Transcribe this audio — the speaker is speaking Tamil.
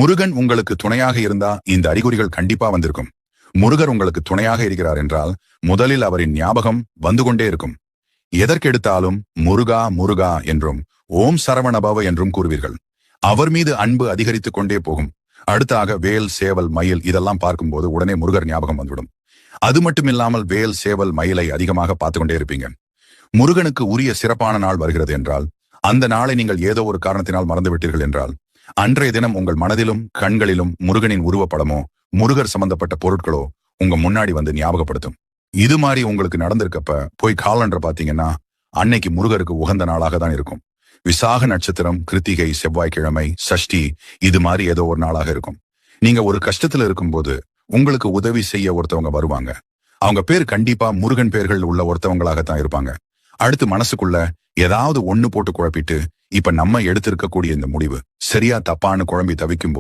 முருகன் உங்களுக்கு துணையாக இருந்தா இந்த அறிகுறிகள் கண்டிப்பா வந்திருக்கும். முருகர் உங்களுக்கு துணையாக இருக்கிறார் என்றால் முதலில் அவரின் ஞாபகம் வந்து கொண்டே இருக்கும். எதற்கெடுத்தாலும் முருகா முருகா என்றும் ஓம் சரவணபவ என்றும் கூறுவீர்கள். அவர் மீது அன்பு அதிகரித்துக் கொண்டே போகும். அடுத்தாக வேல் சேவல் மயில் இதெல்லாம் பார்க்கும்போது உடனே முருகர் ஞாபகம் வந்துவிடும். அது மட்டுமில்லாமல் வேல் சேவல் மயிலை அதிகமாக பார்த்து கொண்டே இருப்பீங்க. முருகனுக்கு உரிய சிறப்பான நாள் வருகிறது என்றால், அந்த நாளை நீங்கள் ஏதோ ஒரு காரணத்தினால் மறந்துவிட்டீர்கள் என்றால், அன்றைய தினம் உங்கள் மனதிலும் கண்களிலும் முருகனின் உருவப்படமோ முருகர் சம்பந்தப்பட்ட பொருட்களோ உங்க முன்னாடி வந்து ஞாபகப்படுத்தும். இது மாதிரி உங்களுக்கு நடந்திருக்கப்ப போய் காலண்டர் பாத்தீங்கன்னா அன்னைக்கு முருகருக்கு உகந்த நாளாக தான் இருக்கும். விசாக நட்சத்திரம், கிருத்திகை, செவ்வாய்க்கிழமை, சஷ்டி இது மாதிரி ஏதோ ஒரு நாளாக இருக்கும். நீங்க ஒரு கஷ்டத்துல இருக்கும்போது உங்களுக்கு உதவி செய்ய ஒருத்தவங்க வருவாங்க. அவங்க பேர் கண்டிப்பா முருகன் பேர்கள் உள்ள ஒருத்தவங்களாகத்தான் இருப்பாங்க. அடுத்து மனசுக்குள்ள ஏதாவது ஒண்ணு போட்டு குழப்பிட்டு இப்ப நம்ம எடுத்திருக்கக்கூடிய இந்த முடிவு சரியா தப்பான்னு குழம்பி தவிக்கும்